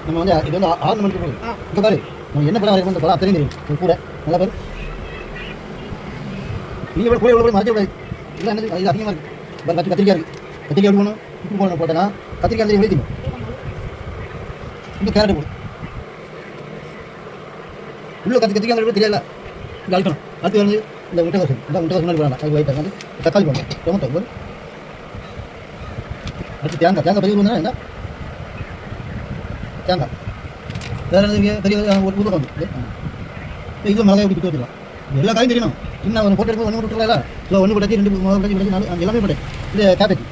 நம்ம வந்து இது வந்து ஆர்னமெண்ட் போகுது. இங்கே பாரு நம்ம என்ன படம் வரைக்கும் இந்த படம் அத்தனையும் தெரியும் கூட நல்லா பாரு. நீங்கள் கூட கூட மறைக்க கூடாது. இல்லை என்னது இது அதிகமாக இருக்குது. பாரு கத்திரிக்காய் இருக்குது. கத்திரிக்காய் எப்படி போகணும் உப்பு போடணும் போட்டேன்னா கத்திரிக்காய் வந்து எழுதிடும். இன்னும் கேரட் போடு உள்ள கத்திரிக்காய் கூட தெரியல. இது அழுக்கணும். அடுத்து வந்து இந்த முட்டைக்கோசு முன்னாடி போடலாம். அது ஒயிட்டாக வந்து தக்காளி போடணும். டொமேட்டோ போடு. அடுத்து தேங்காய் பதிவு வந்தால் என்ன தேங்காய் வேறு பெரிய ஒரு புது வந்து இதில் மிளகாய் எப்படி விட்டு வச்சுக்கலாம். எல்லா காயும் தெரியணும். சின்ன ஒன்று போட்டு எடுத்து ஒன்று விட்டுருக்கல. ஸோ ஒன்று போட்டாச்சு 2 4 5 எல்லாமே போட்டேன். இது கேபேஜ்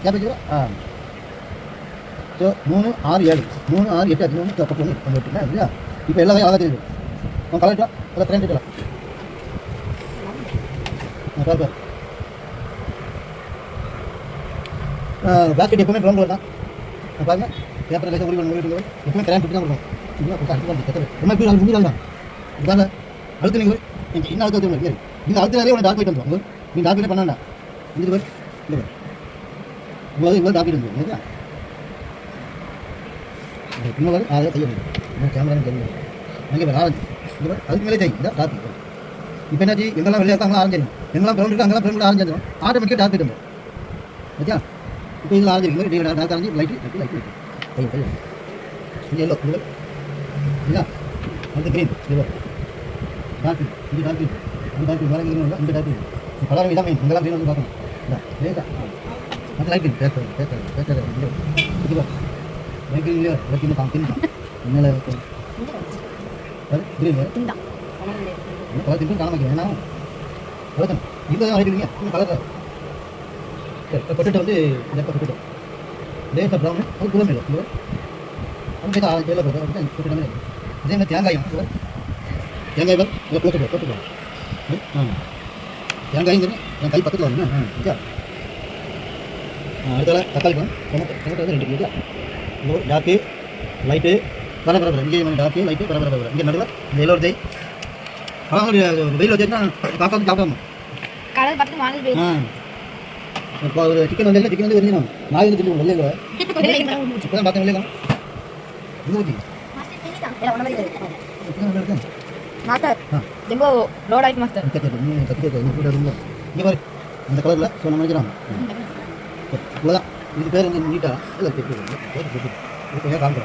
ஸோ 3 6 7 3 6 8 3 பக்கம் ஒன்று விட்டுருக்கேன் இல்லையா. இப்போ எல்லா காயும் அழகாக தெரியுது. அவன் கலக்கலாம் அதை பிரிண்ட் எடுக்கலாம். பாரு பேஸ்கெட் எப்பவுமே ப்ரௌன் கலர் தான். பாருங்க பேப்பர் லைட்டாக முடிவு எப்பவுமே கிராண்ட் தான் கொடுக்கும். ரொம்ப எப்படி முடியாது தான் இதாங்க அடுத்து நீங்கள் இன்னும் அடுத்து வந்து இந்த அடுத்த உனக்கு டாக்டர் வந்துடும். நீ டாக்டரே பண்ணா இது பேர் இல்லை இவ்வளோ டாக்டர் வந்து இல்லையா. இன்னொரு அதை செய்ய முடியும் கேமரா தெரியும். அங்கே பேர் ஆரஞ்சு இது அதுக்கு மேலே செய்யும் இதான் டாக்டர். இப்போ என்னாச்சு எங்கெல்லாம் வெளியே இருக்காங்களா ஆரஞ்சு எங்கெல்லாம் ப்ரௌன் இருக்குது அங்கெல்லாம் ப்ரௌன் ஆரஞ்சு ஆட்டோமேட்டிக்காக டாக்டர் வந்து ஓகே. இப்போ இதில் ஆரஞ்சு இருக்குது டாக்டர் ஆரஞ்சு லைட்டு இது எல்லோ இது இல்லையா. அது க்ரீன் இது டார்க் இது டார்க் இது டார்க் வேறு இல்லை இந்த டார்க் கலர் இதான் மெயின் இங்கெல்லாம் க்ரீன் வந்து பார்க்கணும் இல்லை அது லைட் பேப்பர் இது லைட் இல்லையா லைட் காமிக்கணும் மேலே க்ரீன் கலர் திட்டம் காண வைக்கிறேன் ஏன்னா வளர்க்கணும் இங்கே தான் வரைக்கிறீங்க இன்னும் கலர் பொட்டேட்டோ வந்து பொட்டேட்டோ லேசாக ப்ரௌன் அது கூட இல்லை இது அது சேர்த்து ஆரஞ்சு பேரில் போட்டு பொட்டேட்டோ இதே மாதிரி தேங்காயும் தேங்காய் போட்டுக்கலாம் தேங்காயும் என் கை பக்கத்தில் வரணும் ஓகே. அடுத்தால தக்காளி பழம் டொமேட்டோ வந்து 2 கிலோ இது டார்க்கு லைட்டு பரபரப்பு இங்கே டார்க்கு லைட்டு பரபரப்பு இங்கே நடுவில் இந்த எல்லோ தேய் அதான் வெயில் வச்சுன்னா காக்கா சாப்பிடணும். இப்போ ஒரு சிக்கன் வந்து சிக்கன் வந்து வெறிஞ்சிடும் நாய் வந்து சொல்லி வெள்ளையில் இப்போ தான் பார்த்தேன் வெள்ளையில இது ஊற்றி இங்கே பாரு இந்த கலரில் ஸோ நம்ம நினைக்கிறோம் இவ்வளோதான். இது பேர் வந்து நீட்டாக இல்லை காமிக்கிறோம்.